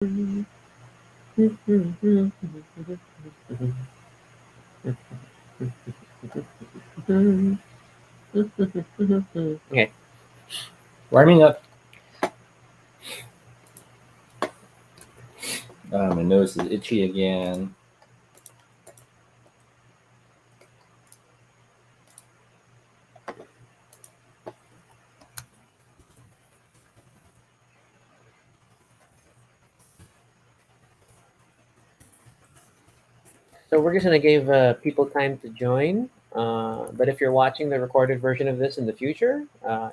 Okay, warming up. My nose is itchy again. So we're just gonna give people time to join. But if you're watching the recorded version of this in the future,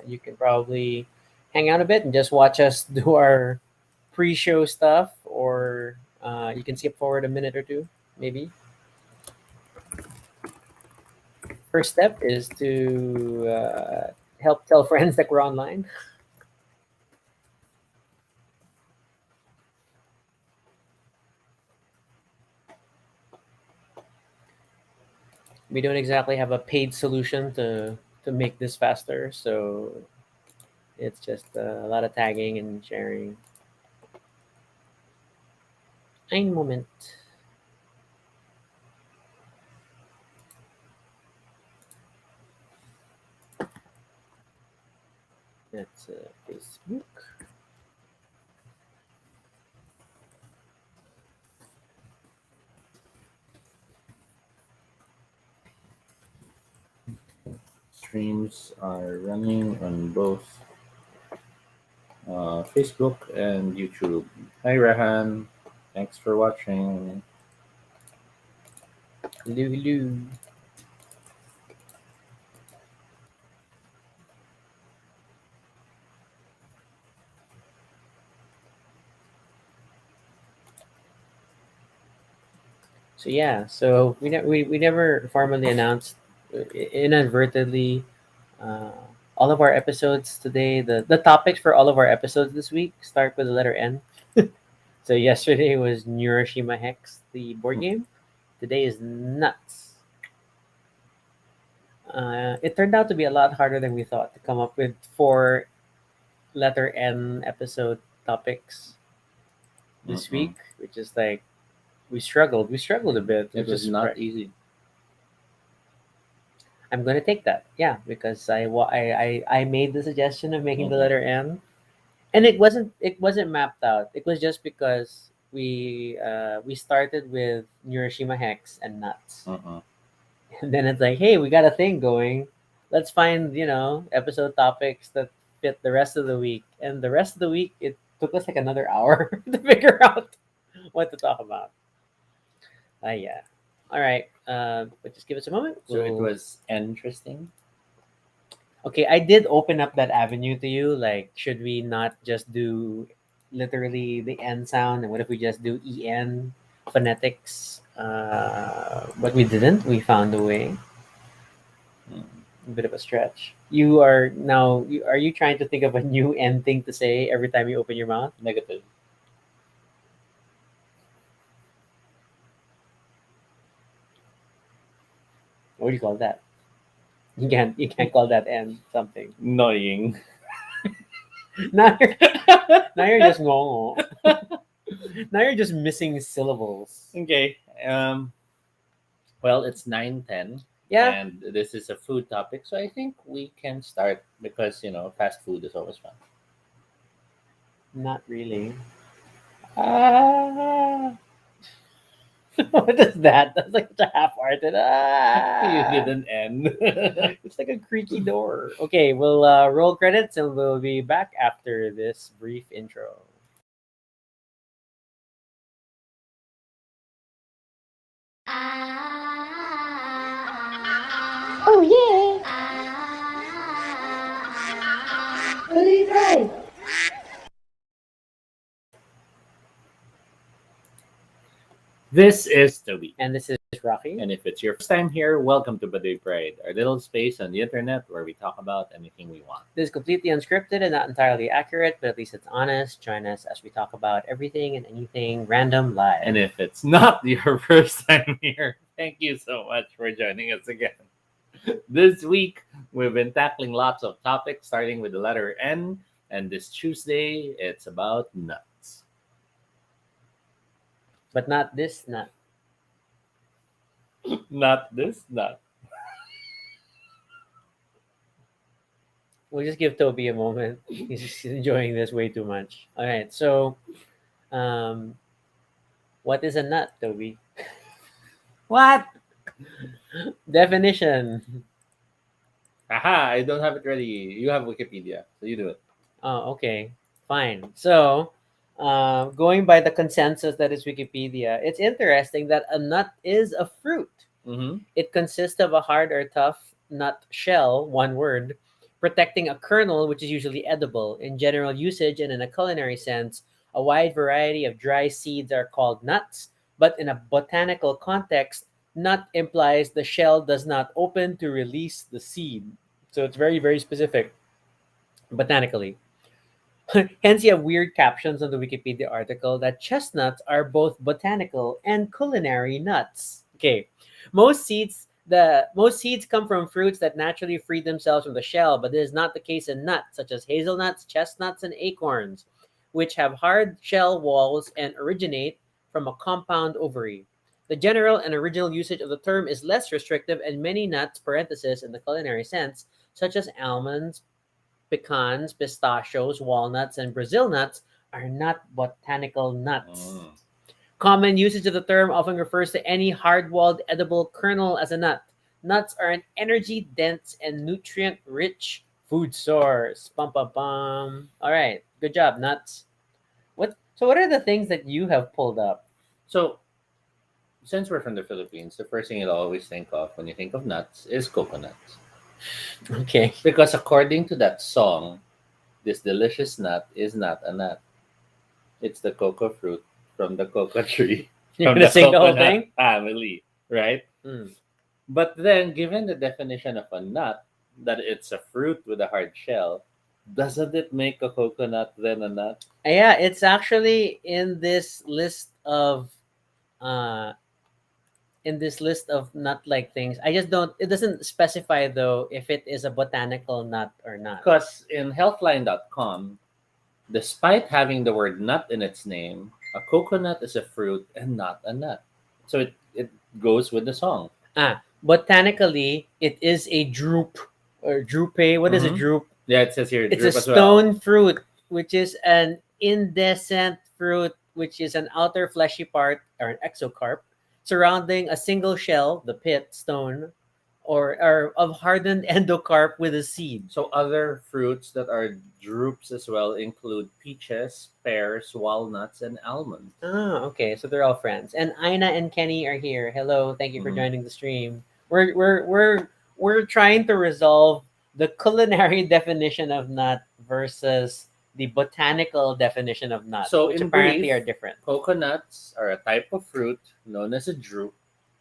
you can probably hang out a bit and just watch us do our pre-show stuff, or you can skip forward a minute or two, maybe. First step is to help tell friends that we're online. We don't exactly have a paid solution to make this faster, so it's just a lot of tagging and sharing. Ein Moment. That's Facebook. Streams are running on both Facebook and YouTube. Hi, Rehan. Thanks for watching. Hello, hello. So yeah, so we never formally announced, inadvertently, uh, all of our episodes today. The topics for all of our episodes this week start with the letter N. So yesterday was Neuroshima Hex, the board game. Today is nuts. It turned out to be a lot harder than we thought to come up with four letter N episode topics this Mm-mm. week, which is like we struggled. We struggled a bit. It which was is not easy. I'm gonna take that. Yeah, because I made the suggestion of making the Mm-mm. letter N, and it wasn't mapped out. It was just because we started with Neuroshima Hex and nuts, Mm-mm. and then it's like, hey, we got a thing going. Let's find episode topics that fit the rest of the week, and the rest of the week it took us like another hour to figure out what to talk about. Yeah. All right. But just give us a moment. So it was interesting. Okay, I did open up that avenue to you. Like, should we not just do literally the N sound? And what if we just do EN phonetics? But we didn't. We found a way. Mm. A bit of a stretch. You are now, are you trying to think of a new N thing to say every time you open your mouth? Negative. What do you call that? You can't call that N something. Annoying. Now you're, now you're just ngongo. Now you're just missing syllables. Okay. Well, it's 9:10, Yeah, and this is a food topic, so I think we can start because fast food is always fun. not really. Ah, what is that? That's like such a half-hearted. You Ah, didn't end. it's like a creaky door. Okay, we'll roll credits and we'll be back after this brief intro. Oh yeah! Really great! This is Toby. And this is Rocky. And if it's your first time here, welcome to Baduy Pride, our little space on the internet where we talk about anything we want. This is completely unscripted and not entirely accurate, but at least it's honest. Join us as we talk about everything and anything random live. And if it's not your first time here, thank you so much for joining us again. This week, we've been tackling lots of topics, starting with the letter N, and this Tuesday, it's about nuts. but not this nut. Not this nut. We'll just give Toby a moment. He's enjoying this way too much. All right. So, um, what is a nut, Toby? What? Definition. Aha, I don't have it ready. You have Wikipedia, so you do it. Oh, okay. Fine. So, going by the consensus that is Wikipedia, it's interesting that a nut is a fruit. Mm-hmm. It consists of a hard or tough nut shell, one word, protecting a kernel, which is usually edible. In general usage and in a culinary sense, a wide variety of dry seeds are called nuts, but in a botanical context, nut implies the shell does not open to release the seed. So it's very, very specific botanically. Hence, you have weird captions on the Wikipedia article that chestnuts are both botanical and culinary nuts. Okay, most seeds come from fruits that naturally free themselves from the shell, but this is not the case in nuts such as hazelnuts, chestnuts, and acorns, which have hard shell walls and originate from a compound ovary. The general and original usage of the term is less restrictive, and many nuts (parenthesis in the culinary sense), such as almonds, pecans, pistachios, walnuts, and Brazil nuts are not botanical nuts. Mm. Common usage of the term often refers to any hard walled edible kernel as a nut. Nuts are an energy dense and nutrient rich food source. Bum bum bum. All right, good job, nuts. What are the things that you have pulled up? So, since we're from the Philippines, the first thing you'll always think of when you think of nuts is coconuts. Okay. Because according to that song, this delicious nut is not a nut. It's the cocoa fruit from the cocoa tree, You're from gonna the sing the whole coconut thing? family, right? Mm. But then, given the definition of a nut, that it's a fruit with a hard shell, doesn't it make a coconut then a nut? Yeah, it's actually uh in this list of nut-like things. I just don't. It doesn't specify though if it is a botanical nut or not. Because in healthline.com, despite having the word nut in its name, a coconut is a fruit and not a nut. So it goes with the song. Botanically, it is a drupe or drupe. What is a Mhm. drupe? Yeah, it says here It's a drip as well. stone fruit, which is an indecent fruit, which is an outer fleshy part or an exocarp surrounding a single shell, the pit stone, or of hardened endocarp with a seed. So other fruits that are drupes as well include peaches, pears, walnuts, and almonds. Okay, so they're all friends. And Ina and Kenny are here. Hello, thank you for Mhm. joining the stream. We're trying to resolve the culinary definition of nut versus the botanical definition of nut, So which in apparently brief, are different. coconuts are a type of fruit known as a drupe,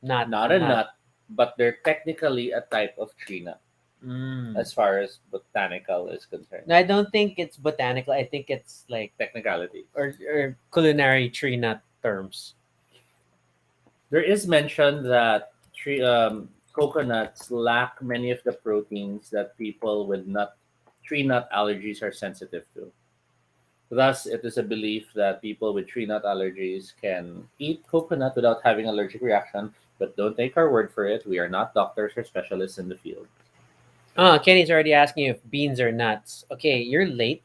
Not not a a nut. nut, but they're technically a type of tree nut Mm. as far as botanical is concerned. No, I don't think it's botanical. I think it's like Technicality. or culinary tree nut terms. There is mention that coconuts lack many of the proteins that people with tree nut allergies are sensitive to. Thus, it is a belief that people with tree nut allergies can eat coconut without having allergic reaction, but don't take our word for it. We are not doctors or specialists in the field. Oh, Kenny's already asking if beans are nuts. Okay, you're late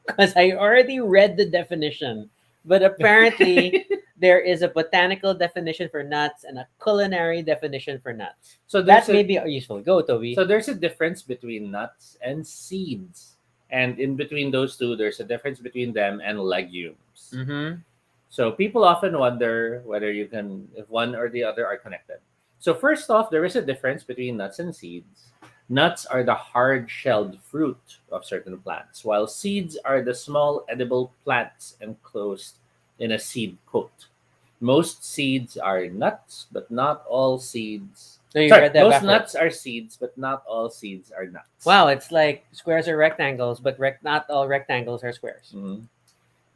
because I already read the definition. But apparently, there is a botanical definition for nuts and a culinary definition for nuts. So That there's may a be useful. Go, Toby. so there's a difference between nuts and seeds. And in between those two, there's a difference between them and legumes. Mm-hmm. So people often wonder whether if one or the other are connected. So first off, there is a difference between nuts and seeds. Nuts are the hard-shelled fruit of certain plants, while seeds are the small edible plants enclosed in a seed coat. Most seeds are nuts, but not all seeds. So you Sorry, read that most backwards. nuts are seeds, but not all seeds are nuts. Wow, it's like squares are rectangles, but not all rectangles are squares. Mhm.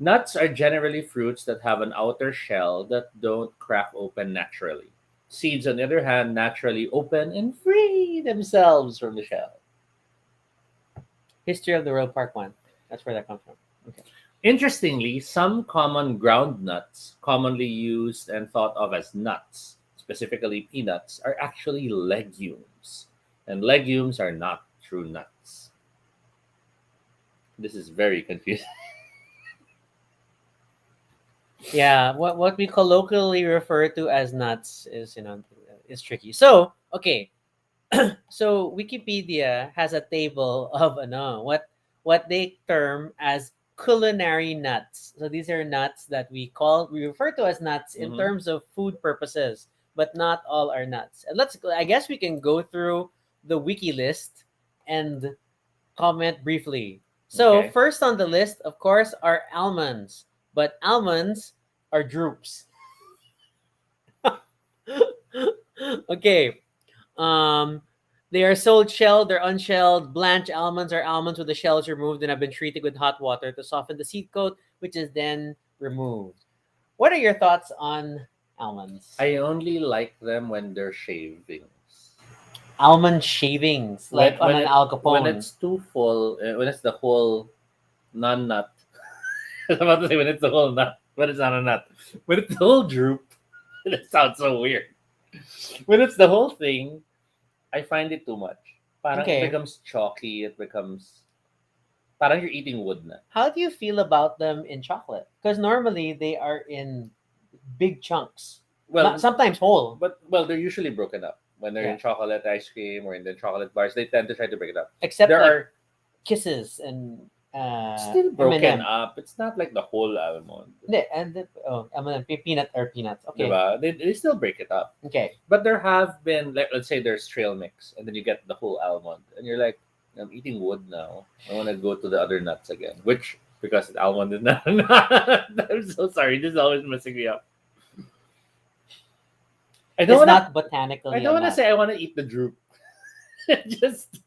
Nuts are generally fruits that have an outer shell that don't crack open naturally. Seeds, on the other hand, naturally open and free themselves from the shell. History of the World Part 1. That's where that comes from. Okay. Interestingly, some common ground nuts, commonly used and thought of as nuts, specifically peanuts, are actually legumes. And legumes are not true nuts. This is very confusing. Yeah, what we colloquially refer to as nuts is is tricky. So okay, so Wikipedia has a table of what they term as culinary nuts. So these are nuts that we refer to as nuts in Hmm. terms of food purposes, but not all are nuts. And I guess we can go through the wiki list and comment briefly. So Okay. first on the list, of course, are almonds, but almonds are drupes. Okay, um, they are sold shelled or unshelled. Blanched almonds are almonds with the shells removed and have been treated with hot water to soften the seed coat, which is then removed. What are your thoughts on almonds? I only like them when they're shavings. Almond shavings, When like on when an it Al when Capone. it's too full, when it's the whole non-nut. I was about to say when it's the whole nut, but it's not a nut. When it's the whole droop, that sounds so weird. When it's the whole thing, I find it too much. Parang it Okay. becomes chalky. It becomes parang you're eating wood na. How do you feel about them in chocolate? Because normally they are in big chunks, not Well, sometimes whole. but they're usually broken up when they're Yeah, in chocolate ice cream or in the chocolate bars. They tend to try to break it up. except There like are Kisses and still broken M&M. up. It's not like the whole almond. Oh, M&M, peanut or peanuts. Okay, Diba? They still break it up. okay. But there have been, like, let's say there's trail mix, and then you get the whole almond, and you're like, I'm eating wood now. I want to go to the other nuts again, which because almond is not a nut. I'm so sorry. This is always messing me up. I don't It's wanna. not I botanically a don't wanna nut. say I want to eat the droop. It just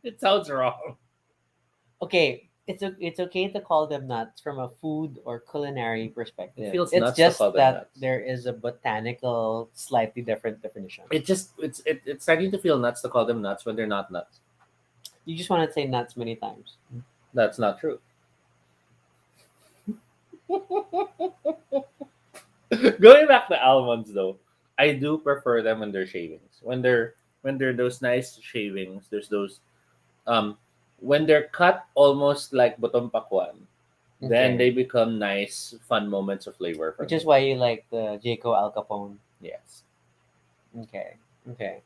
it sounds wrong. Okay, it's okay to call them nuts from a food or culinary It perspective. feels It's nuts to just call them that nuts. there is a botanical, slightly different definition. It's starting to feel nuts to call them nuts when they're not nuts. You just want to say nuts many times. That's not true. Going back to almonds though, I do prefer them when they're shavings. When they're those nice shavings, there's those um when they're cut almost like bottom pakwan, then Okay, they become nice, fun moments of flavor for which is me. why you like the Jaco Al Capone. Yes. Okay, okay.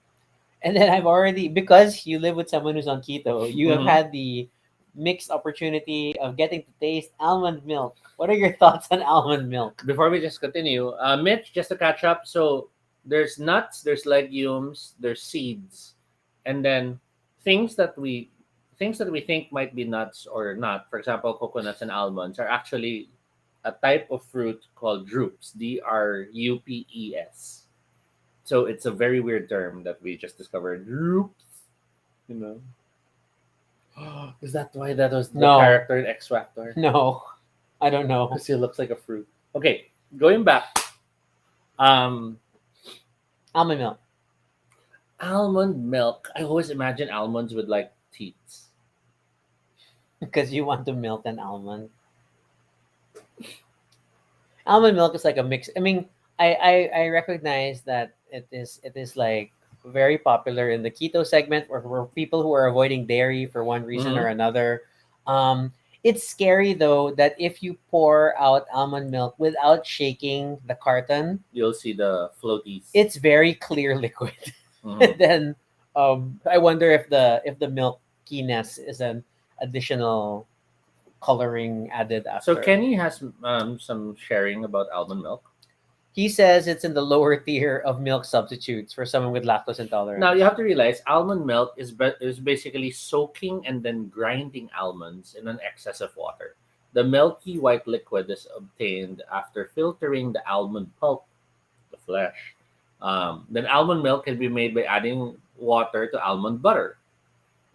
And then I've already, because you live with someone who's on keto, you have Hmm. had the mixed opportunity of getting to taste almond milk. What are your thoughts on almond milk? Before we just continue, Mitch, just to catch up, so there's nuts, there's legumes, there's seeds, and then things that we things that we think might be nuts or not. For example, coconuts and almonds are actually a type of fruit called drupes. Drupes. So it's a very weird term that we just discovered. Drupes. You know. Is that why that was the No, character in X Factor? no, I don't know. Because he looks like a fruit. Okay, going back. Um, Almond milk, Almond milk. I always imagine almonds with like teats. because you want to milk an almond. Almond milk is like a mix. I mean, I recognize that it is like very popular in the keto segment, where people who are avoiding dairy for one reason or Hmm. another. Um, it's scary though that if you pour out almond milk without shaking the carton, You'll see the floaties. it's very clear liquid. And Hmm. then I wonder if the milkiness is an additional coloring added So after. Kenny has some sharing about almond milk. He says it's in the lower tier of milk substitutes for someone with lactose Now you intolerance. have to realize almond milk is basically soaking and then grinding almonds in an excess of water. The milky white liquid is obtained after filtering the almond pulp, the flesh. Then almond milk can be made by adding water to almond butter.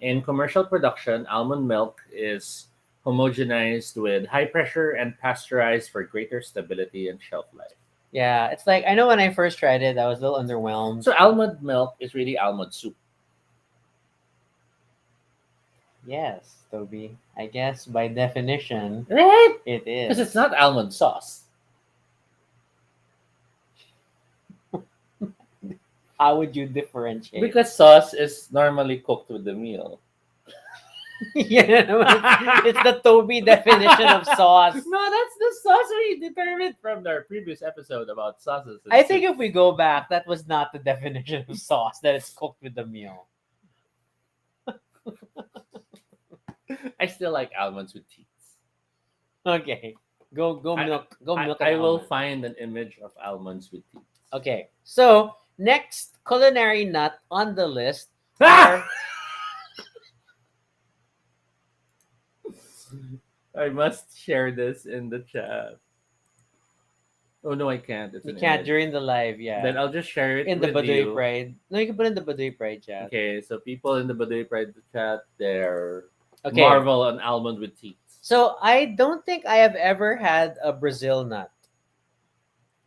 In commercial production, almond milk is homogenized with high pressure and pasteurized for greater stability and shelf life. Yeah, it's like, I know when I first tried it, I was a little underwhelmed. So almond milk is really almond soup. Yes, Toby. I guess by definition, Right? it Because is. it's not almond sauce. How would you differentiate? Because sauce is normally cooked with the meal. Yeah, no, it's the Toby definition of sauce. No, that's the sauce we determined from our previous episode about sauces. And I think soups. if we go back, that was not the definition of sauce, that it's cooked with the meal. I still like almonds with teeth. Okay. Go I- milk. Go milk I an will almond. find an image of almonds with teeth. Okay. So next culinary nut on the list Ah! are I must share this in the chat. Oh no, I can't. It's you an can't image. during the live, Then yeah. I'll just share it In the with Baduy you. Pride. No, you can put in the Baduy Pride chat. Okay, so people in the Baduy Pride chat, they're Okay. marvel on almond with teeth. So I don't think I have ever had a Brazil nut.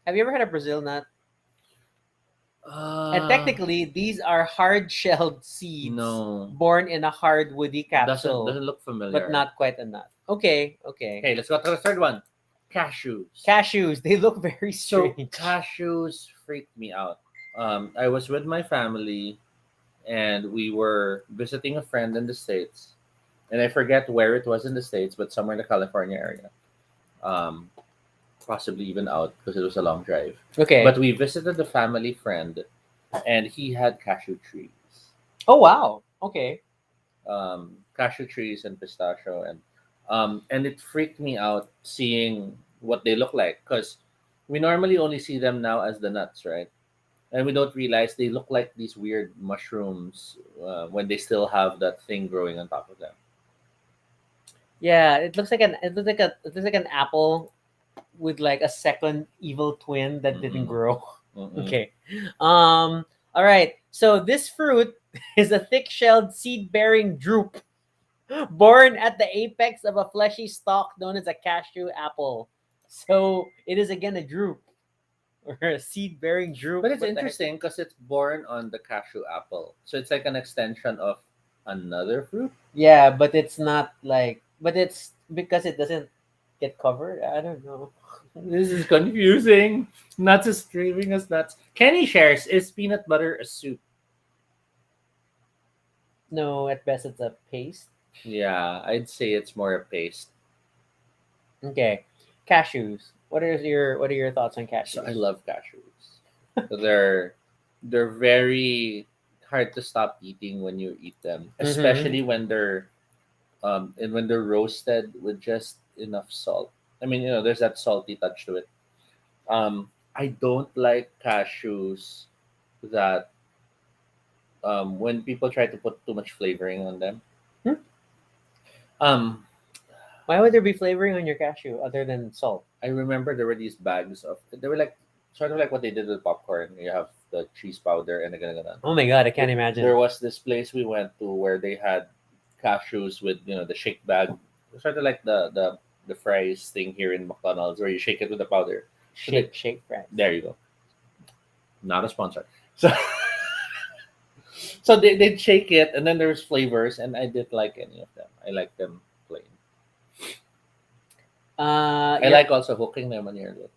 Have you ever had a Brazil nut? And technically, these are hard-shelled seeds no, born in a hard woody capsule, doesn't look familiar. but not quite a nut. Okay. Okay, let's go to the third one. Cashews. Cashews, they look very So strange. cashews freaked me out. I was with my family, and we were visiting a friend in the States, and I forget where it was in the States, but somewhere in the California area. Um, Possibly even out because it was a long drive. Okay. But we visited the family friend, and he had cashew trees, Oh wow. Okay. cashew trees and pistachio, and it freaked me out seeing what they look like because we normally only see them now as the nuts, right? And we don't realize they look like these weird mushrooms when they still have that thing growing on top of them. Yeah, it looks like an apple with like a second evil twin that didn't Mm-mm. grow. Mm-mm. Okay. All right. So this fruit is a thick-shelled seed-bearing drupe born at the apex of a fleshy stalk known as a cashew apple. So it is again a drupe or a seed-bearing drupe. But it's What the heck? interesting because it's born on the cashew apple, so it's like an extension of another fruit. Yeah, but it's not like, but it's because it doesn't get covered. I don't know. This is confusing. Nuts is craving as nuts. Kenny shares, is peanut butter a soup? No, at best it's a paste. Yeah, I'd say it's more a paste. Okay, cashews. What are your thoughts on cashews? So I love cashews. They're very hard to stop eating when you eat them, especially when they're and when they're roasted with just enough salt. I mean, there's that salty touch to it. I don't like cashews that when people try to put too much flavoring on them. Hmm? Um, Why would there be flavoring on your cashew other than salt? I remember there were these bags of they were like sort of like what they did with popcorn. You have the cheese powder and the Oh my god, I can't imagine. There was this place we went to where they had cashews with the shake bag, sort of like the fries thing here in McDonald's where you shake it with the powder. Shake fries. There you go. Not a sponsor. So so they'd shake it and then there's flavors and I didn't like any of them. I like them plain. I Yeah, like also hooking them on your lips.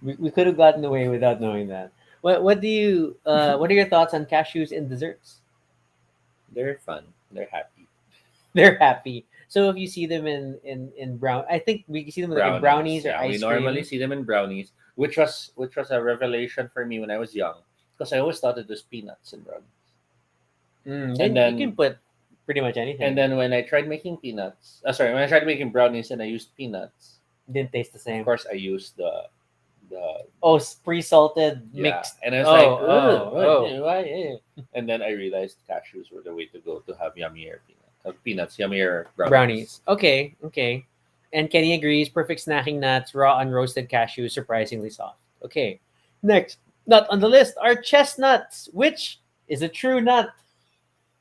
we could have gotten away without knowing that. What do you what are your thoughts on cashews in desserts? They're fun. They're happy. They're happy. So if you see them in brown, I think we can see them like in brownies or Yeah, we ice normally cream. see them in brownies, which was a revelation for me when I was young, because I always thought it was peanuts in brownies. Then you can put pretty much anything. And then when I tried making when I tried making brownies and I used peanuts, didn't taste the same. of course I used the Oh, pre-salted yeah, mixed. and I was Oh, like, oh, oh. why? And then I realized cashews were the way to go to have yummier peanuts, yummier Brownies. Okay. And Kenny agrees. Perfect snacking nuts, raw unroasted cashews, surprisingly soft. Okay. Next nut on the list are chestnuts, which is a true nut.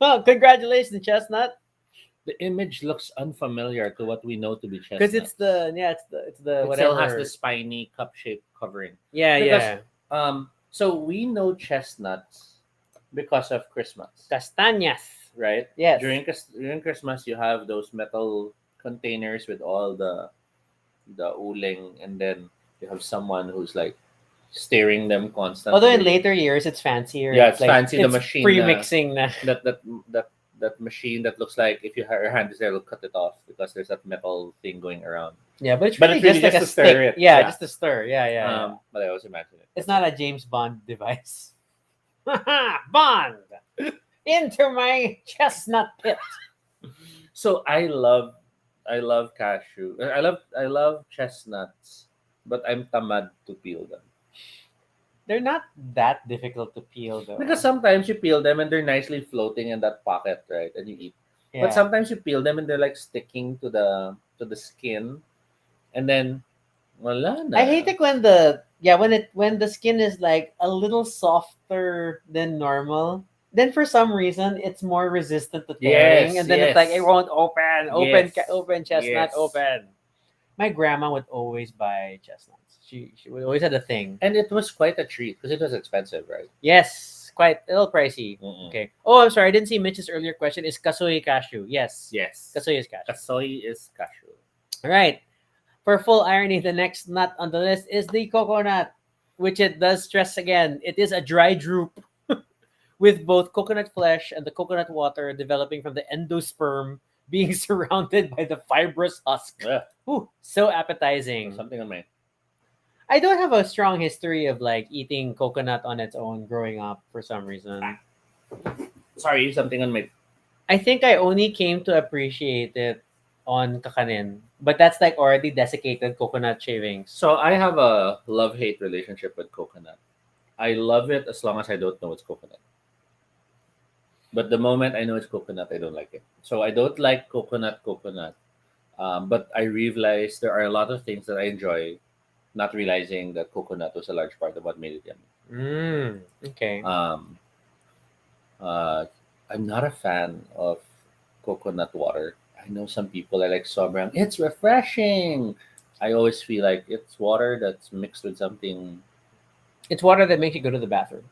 Oh, congratulations, chestnut. The image looks unfamiliar to what we know to be chestnut. Because it's the it whatever. still has the spiny cup-shaped covering. yeah, because- yeah. So we know chestnuts because of Christmas. Castañas. right? Yes. During Christmas, you have those metal containers with all the uling, and then you have someone who's like stirring them Although in constantly. later years it's fancier. Yeah, It's it's like fancy. The it's machine pre-mixing na. that that that that machine that looks like if your hand is there, it'll cut it off because there's that metal thing going around. Yeah, but it's But really it's really just like just a to stir stick. it. Yeah, Yeah. just to stir. Yeah, yeah. But I always imagine it. It's not a James Bond device. Bond into my chestnut pit. So I love cashew. I love chestnuts, but I'm tamad to peel them. They're not that difficult to peel though. Because sometimes you peel them and they're nicely floating in that pocket, right? And you eat. But yeah. sometimes you peel them and they're like sticking to the skin, and then wala na. I hate it when the skin is like a little softer than normal. Then for some reason it's more resistant to tearing, Yes, and then it's like yes. it won't open, Yes. open chestnut, Yes. open. My grandma would always buy chestnuts. She would always had a thing. And it was quite a treat because it was expensive, right? Yes, quite a little pricey. Mm-mm. Okay. Oh, I'm sorry. I didn't see Mitch's earlier question. Is kasoy cashew? Yes. Yes. Kasoy is cashew. Kasoy is cashew. All right. For full irony, the next nut on the list is the coconut, which it does stress again. It is a dry drupe with both coconut flesh and the coconut water developing from the endosperm being surrounded by the fibrous husk. Ugh, Ooh, so appetizing. something on my. I don't have a strong history of like eating coconut on its own growing up for some reason. Sorry, something on my. I think I only came to appreciate it on kakanin, but that's like already desiccated coconut shavings. So I have a love-hate relationship with coconut. I love it as long as I don't know it's coconut. But the moment I know it's coconut, I don't like it. So I don't like coconut. But I realize there are a lot of things that I enjoy, not realizing that coconut was a large part of what made it yummy. Okay. Um, uh, I'm not a fan of coconut water. I know some people are like sobrang. It's refreshing. I always feel like it's water that's mixed with something. It's water that makes you go to the bathroom.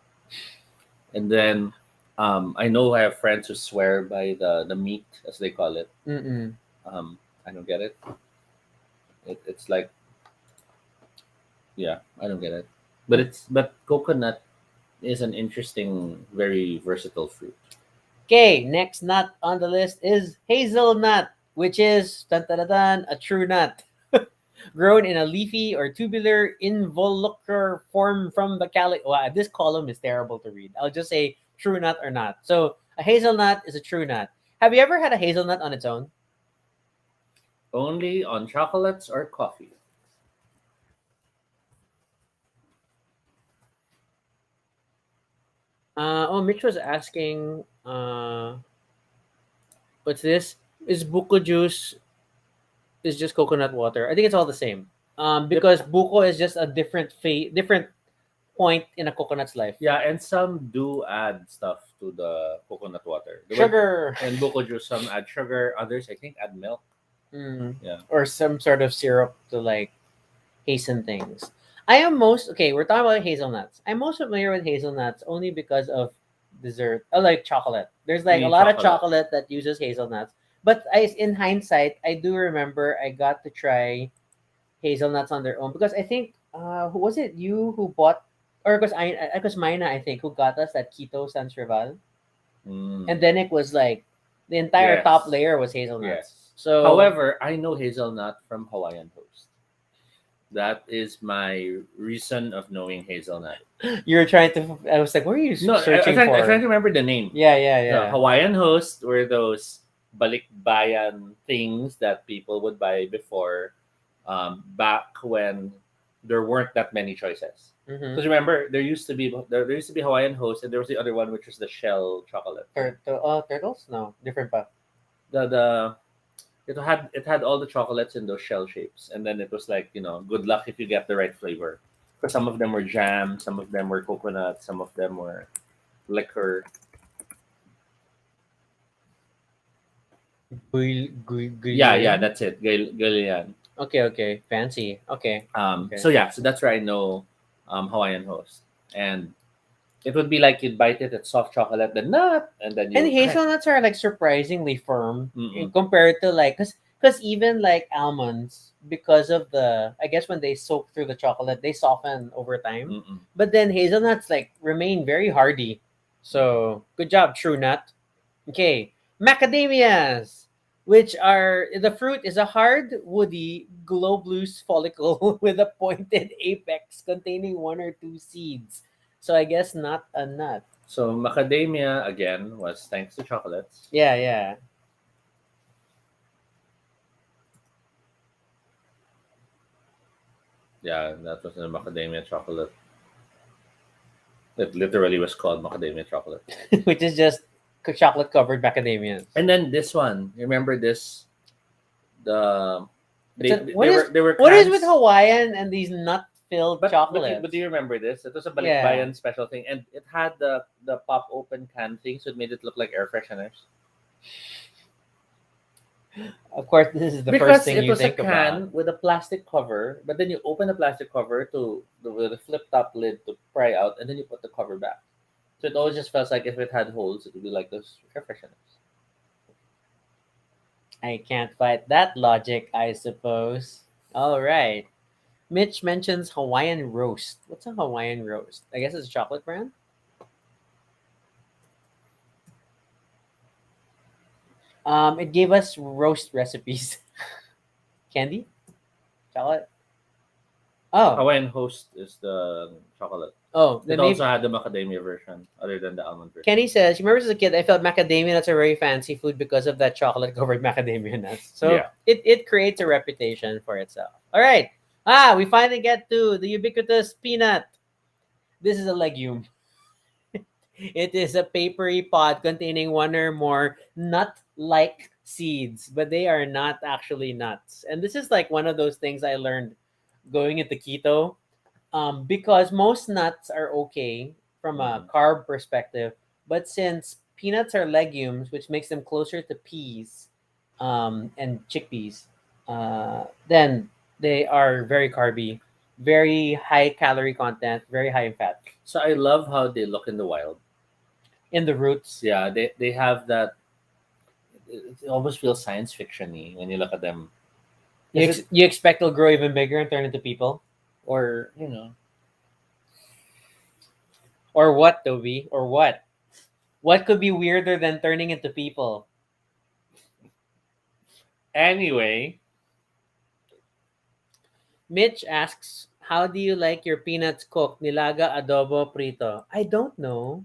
And then I know I have friends who swear by the meat, as they call it. Mm-mm. I don't get it. It's like, yeah, I don't get it. But coconut is an interesting, very versatile fruit. Okay, next nut on the list is hazelnut, which is dun, dun, dun, dun, a true nut. Grown in a leafy or tubular involucre form from the cali. Wow, this column is terrible to read. I'll just say true nut or not. So a hazelnut is a true nut. Have you ever had a hazelnut on its own? Only on chocolates or coffee. Mitch was asking, what's this? Is buko juice is just coconut water? I think it's all the same. Because buko is just a different point in a coconut's life. Yeah, and some do add stuff to the coconut water. Sugar. And buko juice, some add sugar. Others, I think, add milk. Yeah. Or some sort of syrup to like hasten things. We're talking about hazelnuts. I'm most familiar with hazelnuts only because of dessert. I like chocolate. There's like a lot of chocolate that uses hazelnuts. But in hindsight, I do remember I got to try hazelnuts on their own because I think who was it you who bought or because Mina I think who got us that Keto Sans Rival. And then it was like the entire Yes. top layer was hazelnuts. Yes. So However, I know hazelnut from Hawaiian Roast. That is my reason of knowing hazelnut. you were trying to. I was like, what are you No, searching I'm for? trying to remember the name. Yeah. The Hawaiian Host were those balikbayan things that people would buy before, back when there weren't that many choices. Mm-hmm. Because remember, there used to be Hawaiian Host, and there was the other one which was the shell chocolate. Turtles? No, different pa. The it had all the chocolates in those shell shapes, and then it was like good luck if you get the right flavor. Because some of them were jam, some of them were coconut, some of them were liquor. Yeah, that's it. Galian. Okay. Fancy. Okay. So that's where I know Hawaiian Host, and It would be like you'd bite it, it's soft chocolate, then nut, and then And you hazelnuts are like surprisingly firm Mm-mm. compared to like because even like almonds, because of the I guess when they soak through the chocolate they soften over time, Mm-mm. but then hazelnuts like remain very hardy. So good job, True Nut. Okay, macadamias, which are the fruit is a hard, woody, globulous follicle with a pointed apex containing one or two seeds. So I guess not a nut. So macadamia again was thanks to chocolates. Yeah, yeah. Yeah, that was the macadamia chocolate. It literally was called macadamia chocolate. Which is just chocolate covered macadamias. And then this one, remember this? The It's a, they were what is with cans. Hawaiian and these nut filled But chocolates? do you remember this? It was a Yeah, balikbayan special thing, and it had the pop open can thing, so it made it look like air fresheners. of course, this is the first Because thing it you was a think about. can with a plastic cover, but then you open the plastic cover with a flip top lid to pry out, and then you put the cover back. So it always just felt like if it had holes, it would be like those air fresheners. I can't fight that logic, I suppose. All right. Mitch mentions Hawaiian Roast. What's a Hawaiian Roast? I guess it's a chocolate brand. It gave us roast recipes. Candy, chocolate. Oh, Hawaiian Host is the chocolate. oh. It Then also maybe had the macadamia version, other than the almond version. Kenny says, "You remember as a kid, I felt macadamia nuts are very fancy food because of that chocolate covered macadamia nuts. So Yeah. it creates a reputation for itself. All right. We finally get to the ubiquitous peanut. This is a legume. It is a papery pod containing one or more nut-like seeds, but they are not actually nuts. And this is like one of those things I learned going into keto, because most nuts are okay from a Mhm. carb perspective, but since peanuts are legumes, which makes them closer to peas and chickpeas, then they are very carby, very high calorie content, very high in fat So I love how they look in the wild. in the roots. Yeah, they have that. It almost feels science fictiony when you look at them. Is it You expect they'll grow even bigger and turn into people, or or what, Toby, or what? What could be weirder than turning into people? anyway? Mitch asks, "How do you like your peanuts cooked? Nilaga, adobo, prito?" I don't know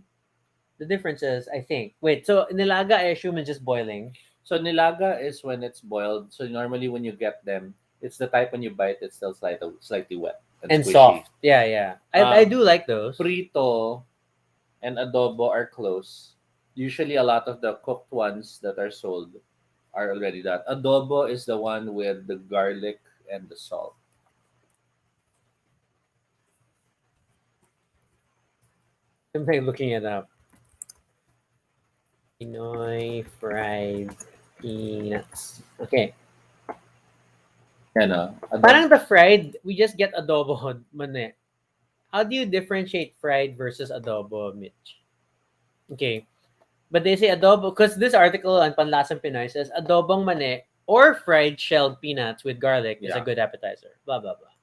the differences. I think. Wait, so nilaga, I assume is just boiling So nilaga is when it's boiled. So normally when you get them, it's the type when you bite, it's still slightly wet and and squishy. soft. Yeah, yeah. I Um, do like those. Prito and adobo are close. Usually, a lot of the cooked ones that are sold are already that. Adobo is the one with the garlic and the salt. I'm like looking it up. Pinoy fried peanuts. Okay. Yan Parang the fried, we just get adobo man eh. How do you differentiate fried versus adobo, Mitch? Okay. But they say adobo, because this article on Panlasang Pinoy says adobong mane or fried shelled peanuts with garlic is a Yeah. good appetizer. Blah, blah, blah.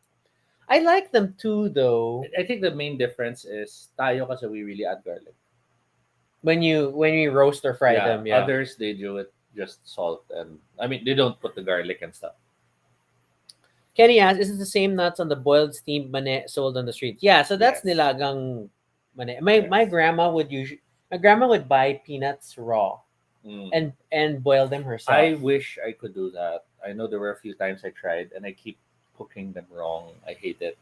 I like them too, though. I think the main difference is tayo kasi we really add garlic. When you roast or fry Yeah, them, yeah. others they do it just salt and I mean they don't put the garlic and stuff. Kenny asks, is it the same nuts on the boiled steamed mane sold on the street? Yeah, so that's Yes. nilagang mane. My Yes. grandma would usually my grandma would buy peanuts raw Mm. and boil them herself. I wish I could do that. I know there were a few times I tried and I keep cooking them wrong. I hate it.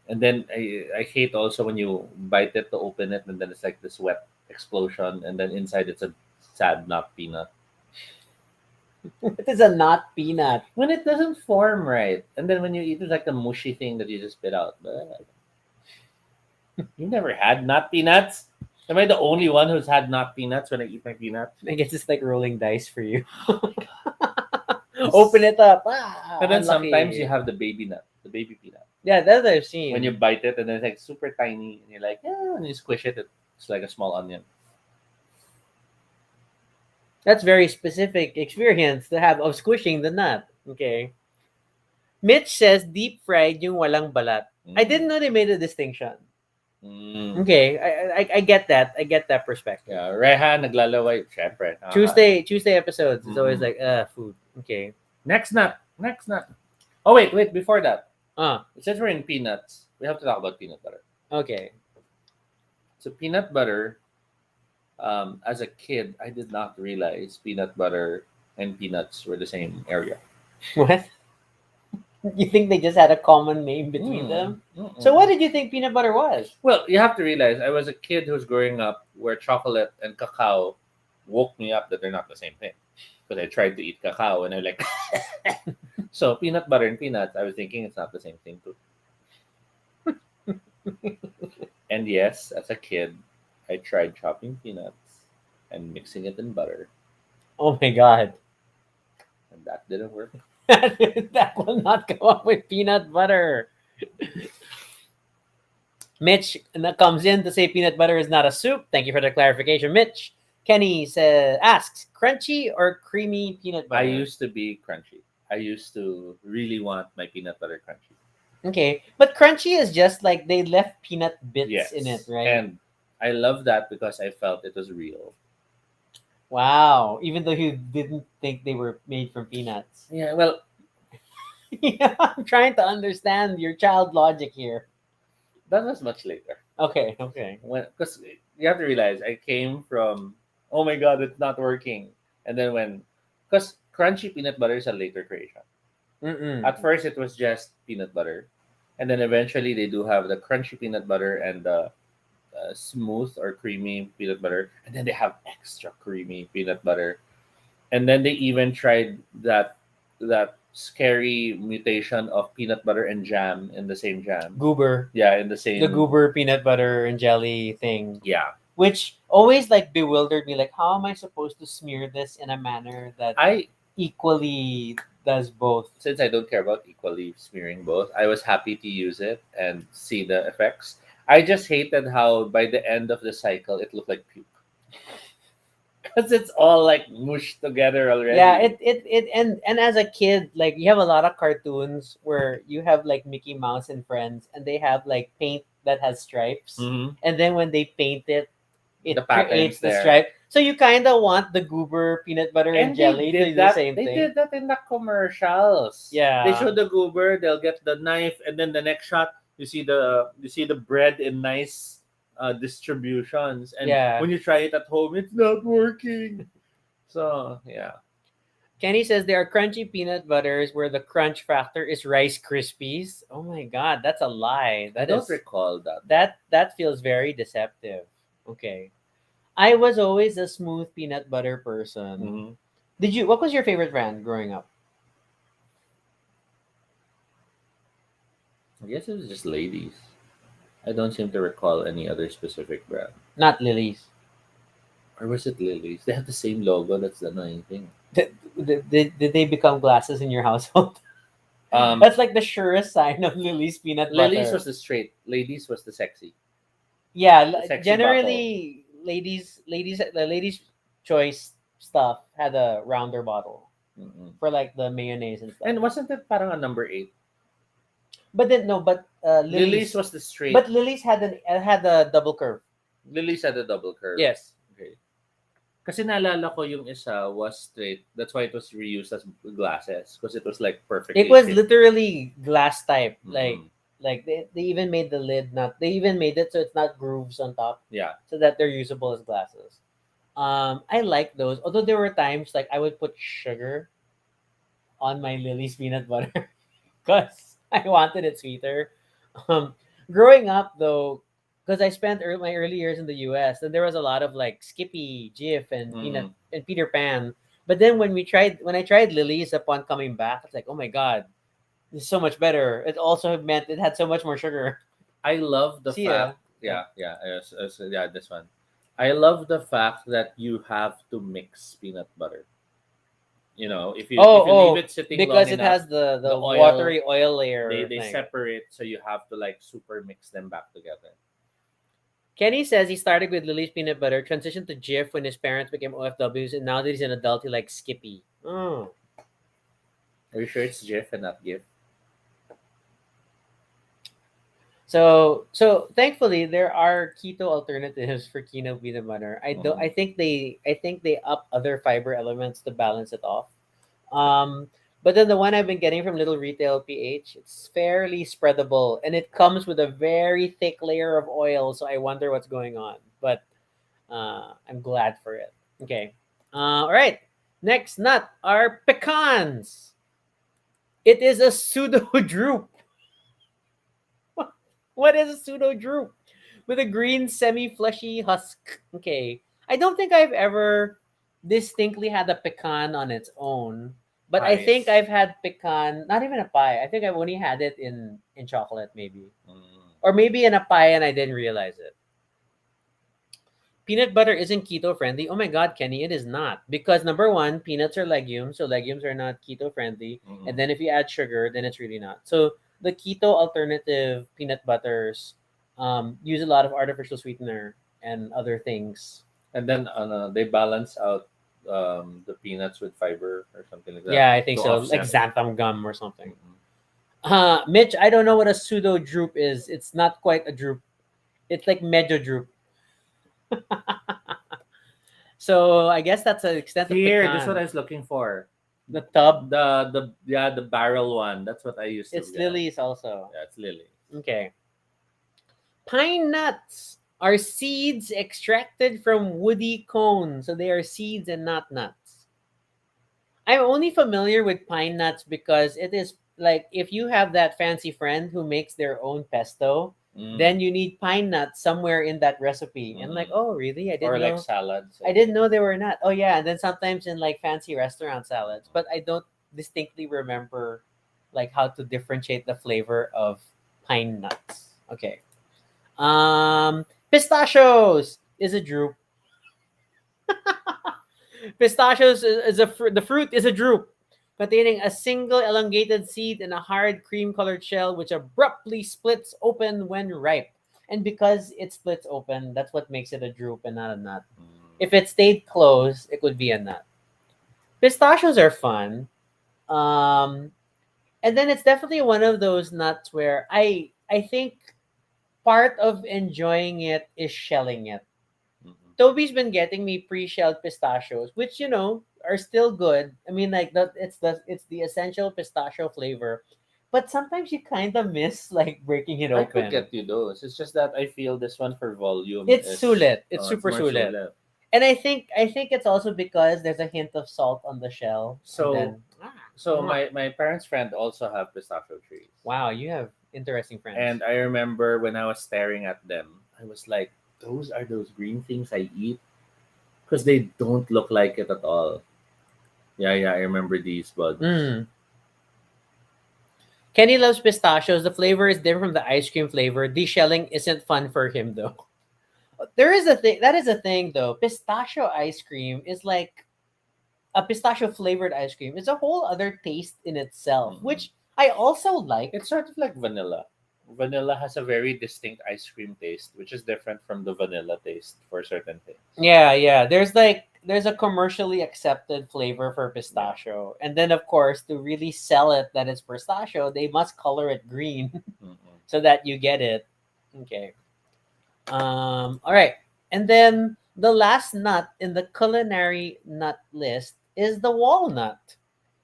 And then I hate also when you bite it to open it and then it's like this wet explosion and then inside it's a sad not peanut. It is a not peanut. When it doesn't form right. And then when you eat it's like the mushy thing that you just spit out. You never had not peanuts? Am I the only one who's had not peanuts when I eat my peanuts? I guess it's like rolling dice for you. Open it up. And then Unlucky. sometimes you have the baby nut, the baby peanut. Yeah, that's what I've seen. When you bite it, and then it's like super tiny, and you're like, yeah, when you squish it, it's like a small onion. That's very specific experience to have of squishing the nut. Okay. Mitch says deep fried yung walang balat. I didn't know they made a distinction. Mm. Okay, I get that. I get that perspective. Yeah, Reha naglalaway. Syempre. Tuesday episodes is always Mhm. like food. Okay. Next nut. Oh, wait. Before that, Ah, since we're in peanuts, we have to talk about peanut butter. okay. So peanut butter, as a kid, I did not realize peanut butter and peanuts were the same area. What? You think they just had a common name between Mm, them? mm-mm. So what did you think peanut butter was? Well, you have to realize I was a kid who was growing up where chocolate and cacao woke me up that they're not the same thing. Because I tried to eat cacao and I'm like, so peanut butter and peanuts, I was thinking it's not the same thing too. And yes, as a kid, I tried chopping peanuts and mixing it in butter, Oh my god. and that didn't work. That will not go up with peanut butter. Mitch comes in to say peanut butter is not a soup. Thank you for the clarification, Mitch. Kenny asks, crunchy or creamy peanut butter? I used to be crunchy. I used to really want my peanut butter crunchy. Okay, but crunchy is just like they left peanut bits Yes. in it, right? And I love that because I felt it was real. Wow, even though you didn't think they were made from peanuts. Yeah, well, Yeah, I'm trying to understand your child logic here. that was much later. Okay. Because you have to realize I came from, oh my god, it's not working. And then because crunchy peanut butter is a later creation. Mm-mm. At first, it was just peanut butter. And then eventually, they do have the crunchy peanut butter and the smooth or creamy peanut butter. And then they have extra creamy peanut butter. And then they even tried that scary mutation of peanut butter and jam in the same jam. Goober. Yeah, in the same. The goober peanut butter and jelly thing. Yeah. Which always like bewildered me. Like, how am I supposed to smear this in a manner that I equally does both? Since I don't care about equally smearing both, I was happy to use it and see the effects. I just hated how by the end of the cycle it looked like puke. Because it's all like mushed together already. Yeah, it and as a kid, like you have a lot of cartoons where you have like Mickey Mouse and friends, and they have like paint that has stripes, Mhm. and then when they paint it, it The patterns creates the there. stripe. So you kind of want the goober peanut butter and, jelly to do the same they thing. did that in the commercials. Yeah. They show the goober, they'll get the knife, and then the next shot you see the bread in nice distributions. And Yeah. when you try it at home, it's not working. So yeah. Kenny says there are crunchy peanut butters where the crunch factor is Rice Krispies. Oh my god, that's a lie. I don't recall that. That feels very deceptive. Okay. I was always a smooth peanut butter person. Mhm. What was your favorite brand growing up? I guess it was just ladies. I don't seem to recall any other specific brand. Not Lily's. Or was it Lily's? They have the same logo. That's the annoying thing. Did they become glasses in your household? Um, That's like the surest sign of Lily's peanut butter. Lily's was the straight. Ladies was the sexy. Yeah, the sexy generally the ladies choice stuff had a rounder bottle Mm-mm. for like the mayonnaise and stuff. And wasn't it parang a number 8? But then no, but Lily's was the straight. but Lily's had a double curve. Lily's had a double curve. Yes. Okay. Kasi naalala ko yung isa was straight. That's why it was reused as glasses. Because it was like perfect. It was literally glass type. Mm-hmm. Like they even made the lid they even made it so it's not grooves on top. Yeah. So that they're usable as glasses. I like those. Although there were times like I would put sugar on my Lily's peanut butter because I wanted it sweeter. Growing up though, because I spent my early years in the U.S. and there was a lot of like Skippy, Jif, and Peanut and Peter Pan. But then when I tried Lily's upon coming back, it's like, oh my god, this is so much better. It also meant it had so much more sugar. I love the See ya. fact. Yeah. This one. I love the fact that you have to mix peanut butter. If you leave it sitting long because it enough, has the the oil watery oil they layer they thing. separate, so you have to like super mix them back together. Kenny says he started with Lily's peanut butter, transitioned to Jif when his parents became OFWs, and now that he's an adult, he likes Skippy. Oh. Are you sure it's Jif and not Gif? So thankfully there are keto alternatives for quinoa peanut butter. I don't. Mhm. I think they up other fiber elements to balance it off. Um, but then the one I've been getting from Little Retail PH, it's fairly spreadable, and it comes with a very thick layer of oil. So I wonder what's going on, but I'm glad for it. Okay. All right. Next nut are pecans. It is a pseudo drupe. What is a pseudo drupe? With a green semi-fleshy husk. Okay. I don't think I've ever distinctly had a pecan on its own, but I think Pies. I've had pecan, not even a pie. I think I've only had it in chocolate maybe. Mm. Or maybe in a pie and I didn't realize it. Peanut butter isn't keto friendly. Oh my god, Kenny, it is not. Because number one, peanuts are legumes, so legumes are not keto friendly. And Mm-mm. then if you add sugar, then it's really not. So the keto alternative peanut butters use a lot of artificial sweetener and other things. And then they balance out the peanuts with fiber or something like that Yeah, I think to so. Like offset. xanthan gum or something. Mm-mm. Mitch, I don't know what a pseudo droop is. It's not quite a droop. It's like medio droop. So I guess that's the extent of Here, this is what I pecan. was looking for. The tub, The barrel one. That's what I used to it's get. lilies also. Yeah, it's Lily. Okay. Pine nuts are seeds extracted from woody cones. So they are seeds and not nuts. I'm only familiar with pine nuts because it is like if you have that fancy friend who makes their own pesto, Mm. then you need pine nuts somewhere in that recipe. And like, Mm-mm. oh really? Or like salads, I I think. didn't know they were not. Oh yeah, and then sometimes in like fancy restaurant salads, but I don't distinctly remember like how to differentiate the flavor of pine nuts. Okay. Pistachios is a drupe. Pistachios is the fruit is a drupe containing a single elongated seed and a hard cream-colored shell which abruptly splits open when ripe. And because it splits open, that's what makes it a drupe and not a nut. Mm. If it stayed closed, it would be a nut. Pistachios are fun. Um, and then it's definitely one of those nuts where I think part of enjoying it is shelling it. Mm-mm. Toby's been getting me pre-shelled pistachios, which are still good. I mean, like it's the essential pistachio flavor, but sometimes you kind of miss like breaking it I could open. get you those. It's just that I feel this one for volume It's is sulit. It's it's super more sulit, sulit. and I think it's also because there's a hint of salt on the shell, and So then my parents' friend also have pistachio trees. wow, you have interesting friends. And I remember when I was staring at them, I was like, those are those green things I eat? Because they don't look like it at all. Yeah, yeah, I remember these buds. Mm. Kenny loves pistachios. The flavor is different from the ice cream flavor. Deshelling isn't fun for him though. There is a thing that is a thing though. Pistachio ice cream is like a pistachio flavored ice cream. It's a whole other taste in itself, Mm-mm. which I also like. It's sort of like vanilla. Vanilla has a very distinct ice cream taste, which is different from the vanilla taste for certain things. Yeah, yeah. There's a commercially accepted flavor for Yeah. pistachio. And then of course to really sell it that it's pistachio, they must color it green Mm-mm. so that you get it. Okay. All right. And then the last nut in the culinary nut list is the walnut.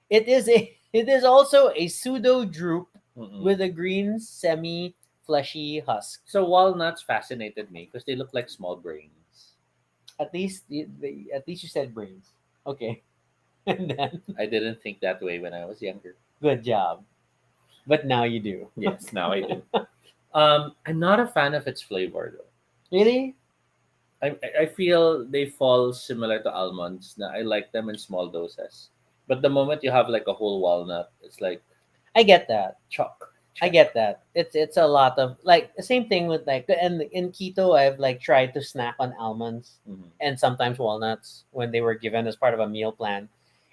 It is also a pseudo drupe Mm-mm. with a green semi fleshy husk. So walnuts fascinated me because they look like small brains. At least you said brains. Okay. And then I didn't think that way when I was younger. good job. But now you do. Yes, now I do. I'm not a fan of its flavor though. Really? I feel they fall similar to almonds. Na I like them in small doses, but the moment you have like a whole walnut, it's like I get that. chalk. I Check. get that. It's a lot of like the same thing with like and in keto I've like tried to snack on almonds Mhm. and sometimes walnuts when they were given as part of a meal plan.